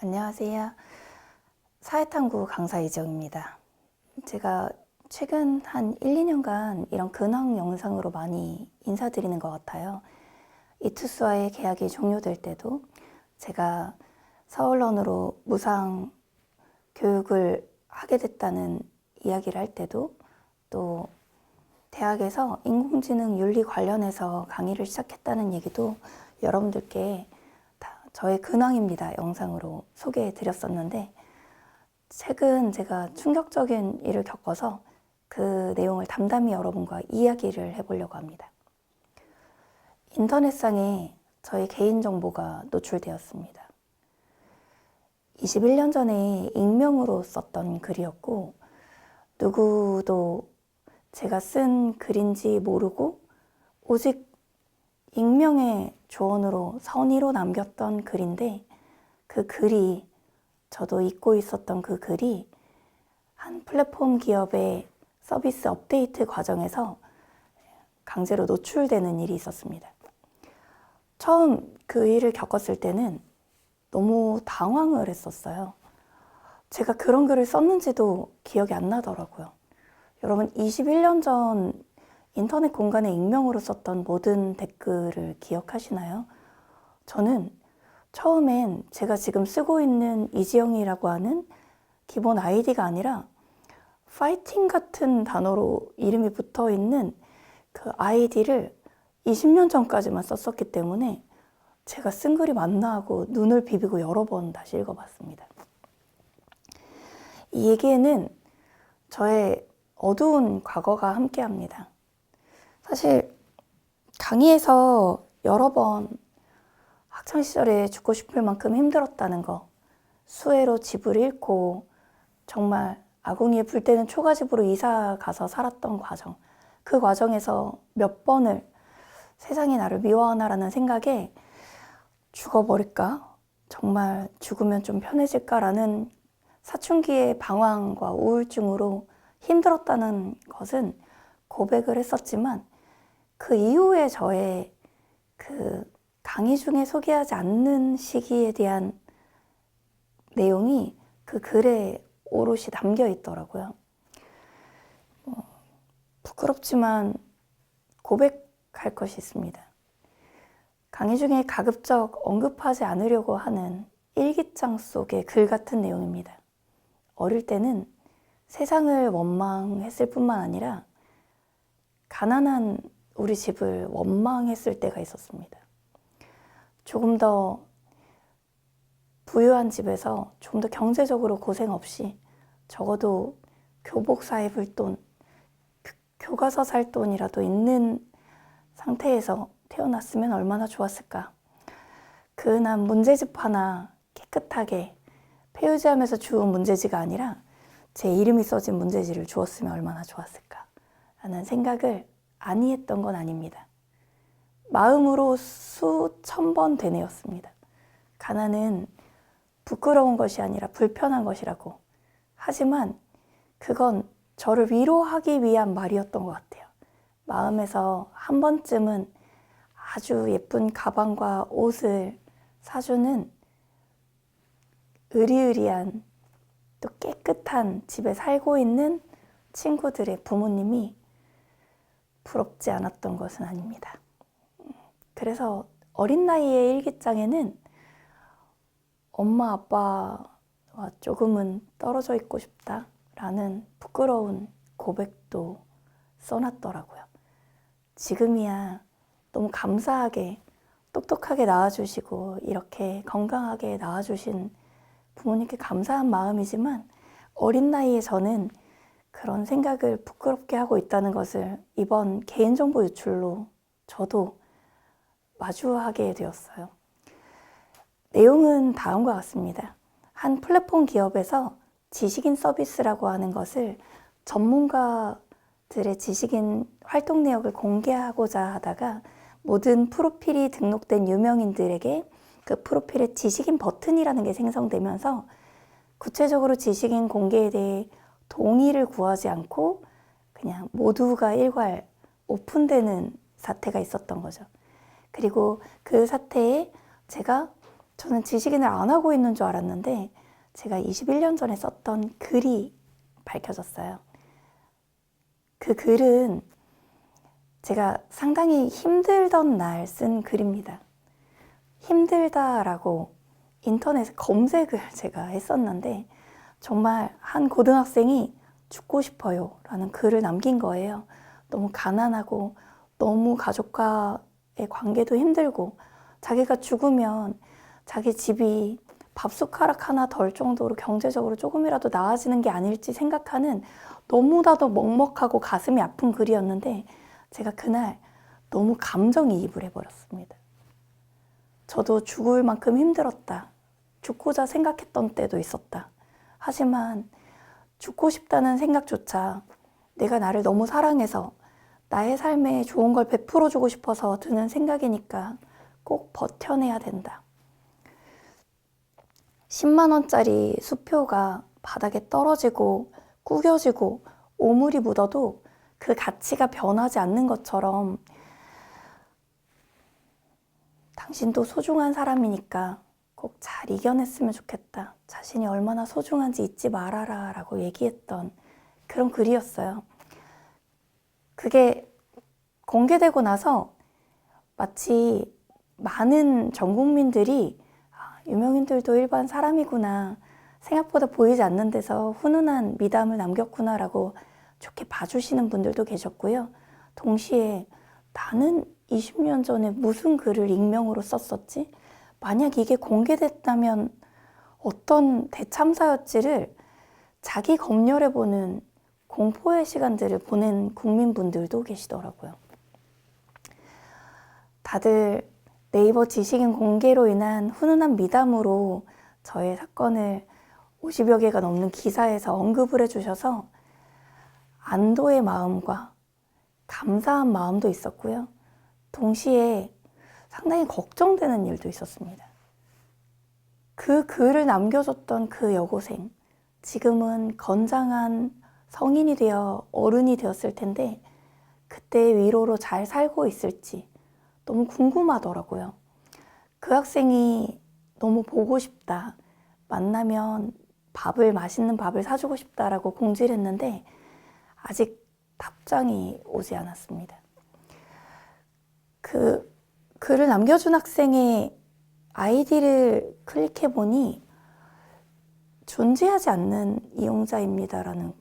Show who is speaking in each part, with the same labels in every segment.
Speaker 1: 안녕하세요. 사회탐구 강사 이정입니다. 제가 최근 한 1, 2년간 이런 근황 영상으로 많이 인사드리는 것 같아요. 이투스와의 계약이 종료될 때도, 제가 서울론으로 무상 교육을 하게 됐다는 이야기를 할 때도, 또 대학에서 인공지능 윤리 관련해서 강의를 시작했다는 얘기도 여러분들께 저의 근황입니다 영상으로 소개해 드렸었는데, 최근 제가 충격적인 일을 겪어서 그 내용을 담담히 여러분과 이야기를 해보려고 합니다. 인터넷상에 저의 개인정보가 노출되었습니다. 21년 전에 익명으로 썼던 글이었고, 누구도 제가 쓴 글인지 모르고 오직 익명의 조언으로 선의로 남겼던 글인데, 그 글이, 저도 잊고 있었던 그 글이 한 플랫폼 기업의 서비스 업데이트 과정에서 강제로 노출되는 일이 있었습니다. 처음 그 일을 겪었을 때는 너무 당황을 했었어요. 제가 그런 글을 썼는지도 기억이 안 나더라고요. 여러분, 21년 전 인터넷 공간에 익명으로 썼던 모든 댓글을 기억하시나요? 저는 처음엔 제가 지금 쓰고 있는 이지영이라고 하는 기본 아이디가 아니라 파이팅 같은 단어로 이름이 붙어 있는 그 아이디를 20년 전까지만 썼었기 때문에 제가 쓴 글이 맞나 하고 눈을 비비고 여러 번 다시 읽어봤습니다. 이 얘기에는 저의 어두운 과거가 함께합니다. 사실 강의에서 여러 번 학창시절에 죽고 싶을 만큼 힘들었다는 거, 수해로 집을 잃고 정말 아궁이에 불 때는 초가집으로 이사 가서 살았던 과정, 그 과정에서 몇 번을 세상이 나를 미워하나라는 생각에 죽어버릴까? 정말 죽으면 좀 편해질까라는 사춘기의 방황과 우울증으로 힘들었다는 것은 고백을 했었지만, 그 이후에 저의 그 강의 중에 소개하지 않는 시기에 대한 내용이 그 글에 오롯이 담겨 있더라고요. 부끄럽지만 고백할 것이 있습니다. 강의 중에 가급적 언급하지 않으려고 하는 일기장 속의 글 같은 내용입니다. 어릴 때는 세상을 원망했을 뿐만 아니라 가난한 우리 집을 원망했을 때가 있었습니다. 조금 더 부유한 집에서 좀 더 경제적으로 고생 없이 적어도 교복 사 입을 돈, 교과서 살 돈이라도 있는 상태에서 태어났으면 얼마나 좋았을까. 그난 문제집 하나 깨끗하게 폐유지하면서 주운 문제지가 아니라 제 이름이 써진 문제지를 주었으면 얼마나 좋았을까 라는 생각을 아니했던 건 아닙니다. 마음으로 수천 번 되뇌었습니다. 가난은 부끄러운 것이 아니라 불편한 것이라고. 하지만 그건 저를 위로하기 위한 말이었던 것 같아요. 마음에서 한 번쯤은 아주 예쁜 가방과 옷을 사주는 의리의리한, 또 깨끗한 집에 살고 있는 친구들의 부모님이 부럽지 않았던 것은 아닙니다. 그래서 어린 나이의 일기장에는 엄마 아빠와 조금은 떨어져 있고 싶다라는 부끄러운 고백도 써놨더라고요. 지금이야 너무 감사하게 똑똑하게 낳아주시고 이렇게 건강하게 낳아주신 부모님께 감사한 마음이지만, 어린 나이에 저는 그런 생각을 부끄럽게 하고 있다는 것을 이번 개인정보 유출로 저도 마주하게 되었어요. 내용은 다음과 같습니다. 한 플랫폼 기업에서 지식인 서비스라고 하는 것을 전문가들의 지식인 활동 내역을 공개하고자 하다가 모든 프로필이 등록된 유명인들에게 그 프로필에 지식인 버튼이라는 게 생성되면서 구체적으로 지식인 공개에 대해 동의를 구하지 않고 그냥 모두가 일괄 오픈되는 사태가 있었던 거죠. 그리고 그 사태에 제가 저는 지식인을 안 하고 있는 줄 알았는데 제가 21년 전에 썼던 글이 밝혀졌어요. 그 글은 제가 상당히 힘들던 날 쓴 글입니다. 힘들다라고 인터넷에 검색을 제가 했었는데 정말 한 고등학생이 죽고 싶어요 라는 글을 남긴 거예요. 너무 가난하고 너무 가족과의 관계도 힘들고 자기가 죽으면 자기 집이 밥숟가락 하나 덜 정도로 경제적으로 조금이라도 나아지는 게 아닐지 생각하는 너무나도 먹먹하고 가슴이 아픈 글이었는데 제가 그날 너무 감정이입을 해버렸습니다. 저도 죽을 만큼 힘들었다. 죽고자 생각했던 때도 있었다. 하지만 죽고 싶다는 생각조차 내가 나를 너무 사랑해서 나의 삶에 좋은 걸 베풀어주고 싶어서 드는 생각이니까 꼭 버텨내야 된다. 10만 원짜리 수표가 바닥에 떨어지고 구겨지고 오물이 묻어도 그 가치가 변하지 않는 것처럼 당신도 소중한 사람이니까 꼭 잘 이겨냈으면 좋겠다. 자신이 얼마나 소중한지 잊지 말아라 라고 얘기했던 그런 글이었어요. 그게 공개되고 나서 마치 많은 전 국민들이 유명인들도 일반 사람이구나, 생각보다 보이지 않는 데서 훈훈한 미담을 남겼구나 라고 좋게 봐주시는 분들도 계셨고요. 동시에 나는 20년 전에 무슨 글을 익명으로 썼었지? 만약 이게 공개됐다면 어떤 대참사였지를 자기 검열해보는 공포의 시간들을 보낸 국민분들도 계시더라고요. 다들 네이버 지식인 공개로 인한 훈훈한 미담으로 저의 사건을 50여 개가 넘는 기사에서 언급을 해주셔서 안도의 마음과 감사한 마음도 있었고요. 동시에 상당히 걱정되는 일도 있었습니다. 그 글을 남겨줬던 그 여고생, 지금은 건장한 성인이 되어 어른이 되었을 텐데 그때의 위로로 잘 살고 있을지 너무 궁금하더라고요. 그 학생이 너무 보고 싶다, 만나면 맛있는 밥을 사주고 싶다라고 공지를 했는데 아직 답장이 오지 않았습니다. 그 글을 남겨준 학생의 아이디를 클릭해보니 존재하지 않는 이용자입니다라는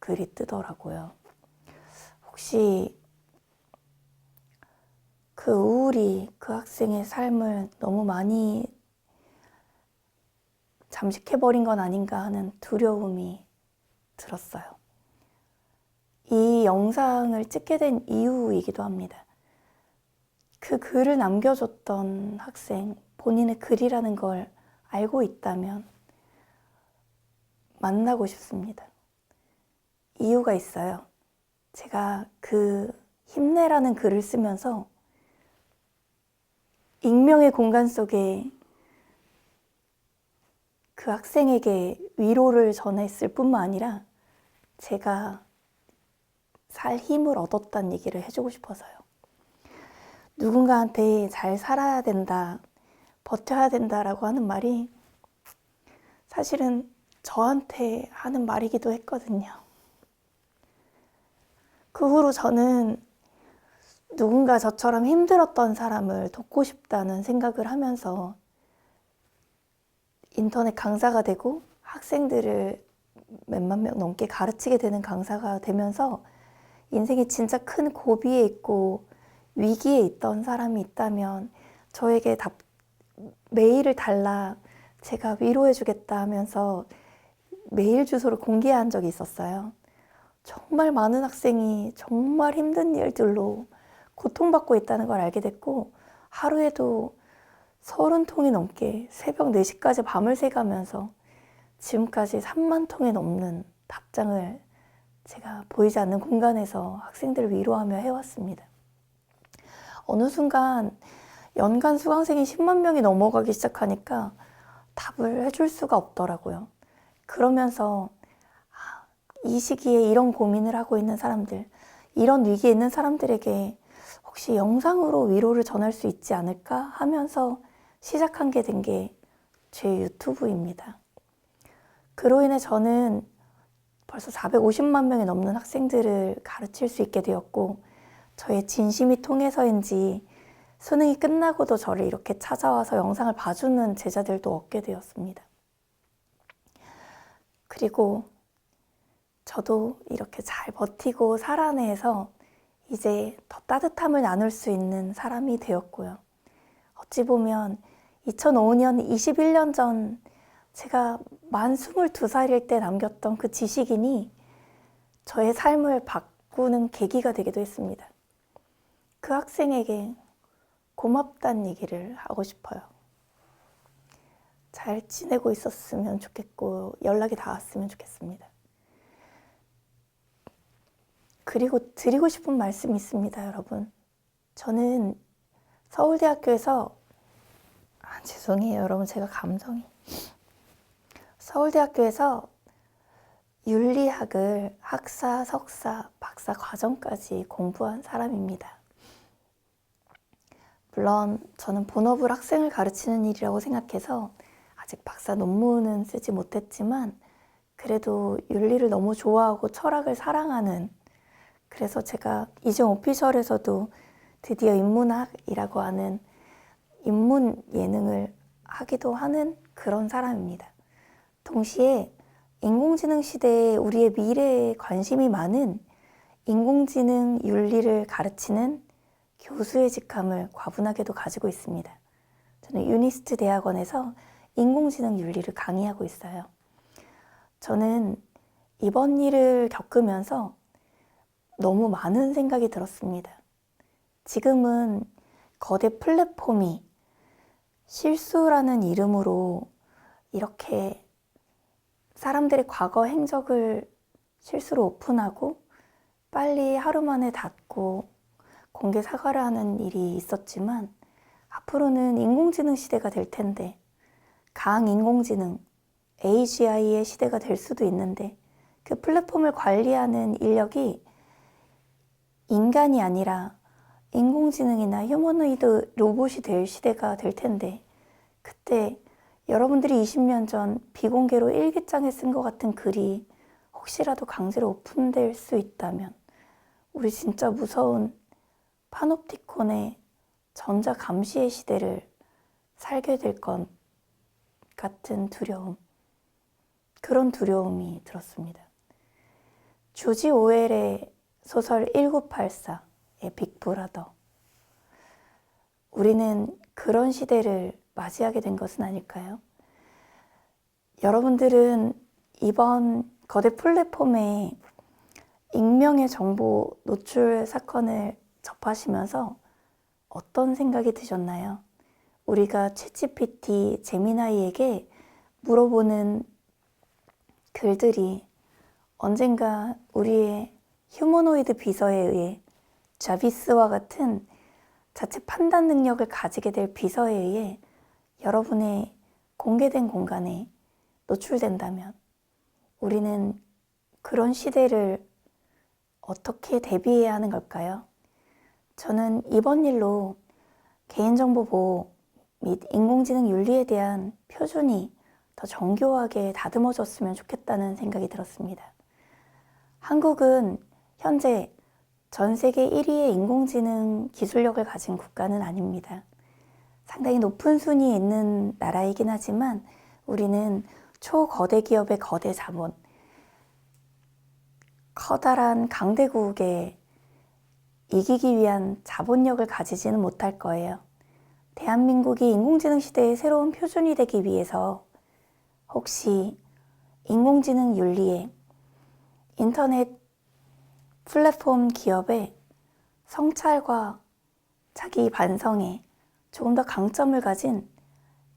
Speaker 1: 글이 뜨더라고요. 혹시 그 우울이 그 학생의 삶을 너무 많이 잠식해버린 건 아닌가 하는 두려움이 들었어요. 이 영상을 찍게 된 이유이기도 합니다. 그 글을 남겨줬던 학생, 본인의 글이라는 걸 알고 있다면 만나고 싶습니다. 이유가 있어요. 제가 그 힘내라는 글을 쓰면서 익명의 공간 속에 그 학생에게 위로를 전했을 뿐만 아니라 제가 살 힘을 얻었다는 얘기를 해주고 싶어서요. 누군가한테 잘 살아야 된다, 버텨야 된다라고 하는 말이 사실은 저한테 하는 말이기도 했거든요. 그 후로 저는 누군가 저처럼 힘들었던 사람을 돕고 싶다는 생각을 하면서 인터넷 강사가 되고 학생들을 몇만 명 넘게 가르치게 되는 강사가 되면서 인생이 진짜 큰 고비에 있고 위기에 있던 사람이 있다면 저에게 메일을 달라, 제가 위로해주겠다 하면서 메일 주소를 공개한 적이 있었어요. 정말 많은 학생이 정말 힘든 일들로 고통받고 있다는 걸 알게 됐고 하루에도 30통이 넘게 새벽 4시까지 밤을 새가면서 지금까지 3만 통이 넘는 답장을 제가 보이지 않는 공간에서 학생들을 위로하며 해왔습니다. 어느 순간 연간 수강생이 10만 명이 넘어가기 시작하니까 답을 해줄 수가 없더라고요. 그러면서 이 시기에 이런 고민을 하고 있는 사람들, 이런 위기에 있는 사람들에게 혹시 영상으로 위로를 전할 수 있지 않을까 하면서 시작한 게 된 게 제 유튜브입니다. 그로 인해 저는 벌써 450만 명이 넘는 학생들을 가르칠 수 있게 되었고, 저의 진심이 통해서인지 수능이 끝나고도 저를 이렇게 찾아와서 영상을 봐주는 제자들도 얻게 되었습니다. 그리고 저도 이렇게 잘 버티고 살아내서 이제 더 따뜻함을 나눌 수 있는 사람이 되었고요. 어찌 보면 2005년, 21년 전 제가 만 22살일 때 남겼던 그 지식인이 저의 삶을 바꾸는 계기가 되기도 했습니다. 그 학생에게 고맙다는 얘기를 하고 싶어요. 잘 지내고 있었으면 좋겠고 연락이 닿았으면 좋겠습니다. 그리고 드리고 싶은 말씀이 있습니다, 여러분. 저는 서울대학교에서 죄송해요, 여러분. 제가 감정이 서울대학교에서 윤리학을 학사, 석사, 박사 과정까지 공부한 사람입니다. 물론 저는 본업을 학생을 가르치는 일이라고 생각해서 아직 박사 논문은 쓰지 못했지만 그래도 윤리를 너무 좋아하고 철학을 사랑하는, 그래서 제가 이정 오피셜에서도 드디어 인문학이라고 하는 인문 예능을 하기도 하는 그런 사람입니다. 동시에 인공지능 시대에 우리의 미래에 관심이 많은 인공지능 윤리를 가르치는 교수의 직함을 과분하게도 가지고 있습니다. 저는 유니스트 대학원에서 인공지능 윤리를 강의하고 있어요. 저는 이번 일을 겪으면서 너무 많은 생각이 들었습니다. 지금은 거대 플랫폼이 실수라는 이름으로 이렇게 사람들의 과거 행적을 실수로 오픈하고 빨리 하루 만에 닫고 공개 사과를 하는 일이 있었지만, 앞으로는 인공지능 시대가 될 텐데, 강인공지능, AGI의 시대가 될 수도 있는데, 그 플랫폼을 관리하는 인력이 인간이 아니라 인공지능이나 휴머노이드 로봇이 될 시대가 될 텐데, 그때 여러분들이 20년 전 비공개로 일기장에 쓴 것 같은 글이 혹시라도 강제로 오픈될 수 있다면 우리 진짜 무서운 파놉티콘의 전자감시의 시대를 살게 될 것 같은 두려움, 그런 두려움이 들었습니다. 조지 오웰의 소설 1984의 빅브라더, 우리는 그런 시대를 맞이하게 된 것은 아닐까요? 여러분들은 이번 거대 플랫폼의 익명의 정보 노출 사건을 접하시면서 어떤 생각이 드셨나요? 우리가 챗GPT, 제미나이에게 물어보는 글들이 언젠가 우리의 휴머노이드 비서에 의해, 자비스와 같은 자체 판단 능력을 가지게 될 비서에 의해 여러분의 공개된 공간에 노출된다면 우리는 그런 시대를 어떻게 대비해야 하는 걸까요? 저는 이번 일로 개인정보 보호 및 인공지능 윤리에 대한 표준이 더 정교하게 다듬어졌으면 좋겠다는 생각이 들었습니다. 한국은 현재 전 세계 1위의 인공지능 기술력을 가진 국가는 아닙니다. 상당히 높은 순위에 있는 나라이긴 하지만 우리는 초거대 기업의 거대 자본, 커다란 강대국에 이기기 위한 자본력을 가지지는 못할 거예요. 대한민국이 인공지능 시대의 새로운 표준이 되기 위해서 혹시 인공지능 윤리에, 인터넷 플랫폼 기업의 성찰과 자기 반성에 조금 더 강점을 가진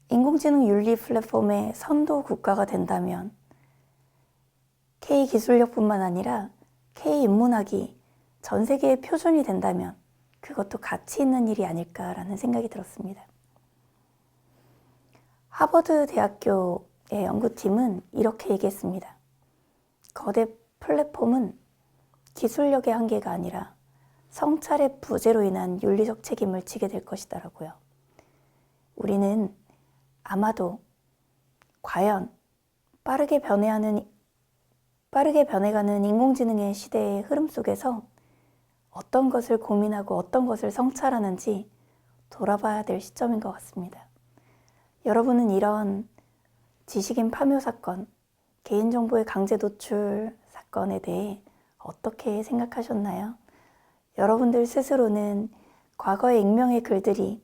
Speaker 1: 인공지능 윤리 플랫폼의 선도 국가가 된다면 K 기술력뿐만 아니라 K 인문학이 전 세계의 표준이 된다면 그것도 가치 있는 일이 아닐까라는 생각이 들었습니다. 하버드 대학교의 연구팀은 이렇게 얘기했습니다. 거대 플랫폼은 기술력의 한계가 아니라 성찰의 부재로 인한 윤리적 책임을 지게 될 것이다라고요. 우리는 아마도 과연 빠르게 변해가는 인공지능의 시대의 흐름 속에서 어떤 것을 고민하고 어떤 것을 성찰하는지 돌아봐야 될 시점인 것 같습니다. 여러분은 이런 지식인 파묘 사건, 개인정보의 강제 노출 사건에 대해 어떻게 생각하셨나요? 여러분들 스스로는 과거의 익명의 글들이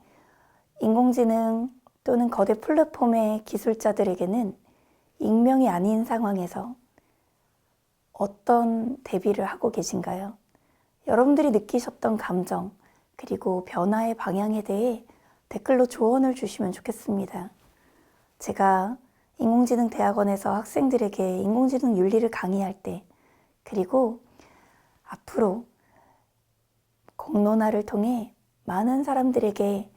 Speaker 1: 인공지능 또는 거대 플랫폼의 기술자들에게는 익명이 아닌 상황에서 어떤 대비를 하고 계신가요? 여러분들이 느끼셨던 감정, 그리고 변화의 방향에 대해 댓글로 조언을 주시면 좋겠습니다. 제가 인공지능 대학원에서 학생들에게 인공지능 윤리를 강의할 때, 그리고 앞으로 공론화를 통해 많은 사람들에게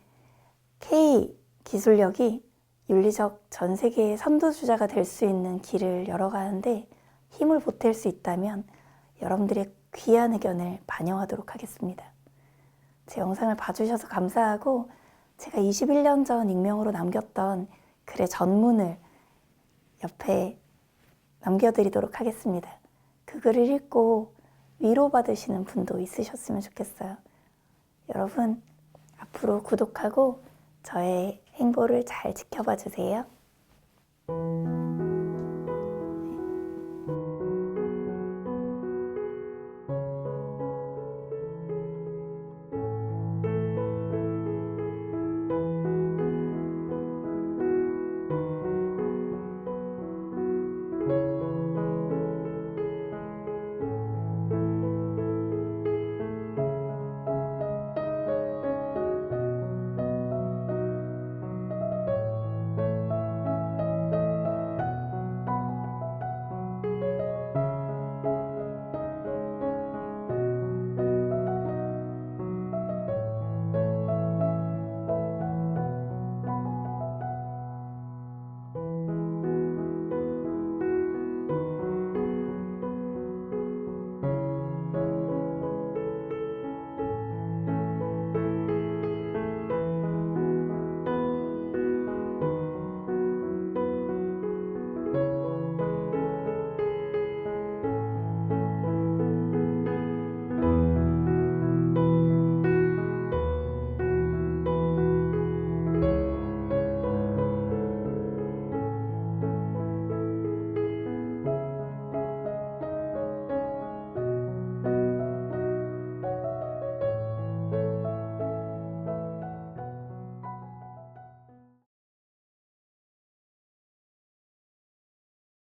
Speaker 1: K 기술력이 윤리적 전 세계의 선두주자가 될 수 있는 길을 열어가는데 힘을 보탤 수 있다면 여러분들의 귀한 의견을 반영하도록 하겠습니다. 제 영상을 봐주셔서 감사하고 제가 21년 전 익명으로 남겼던 글의 전문을 옆에 남겨드리도록 하겠습니다. 그 글을 읽고 위로받으시는 분도 있으셨으면 좋겠어요. 여러분, 앞으로 구독하고 저의 행보를 잘 지켜봐 주세요.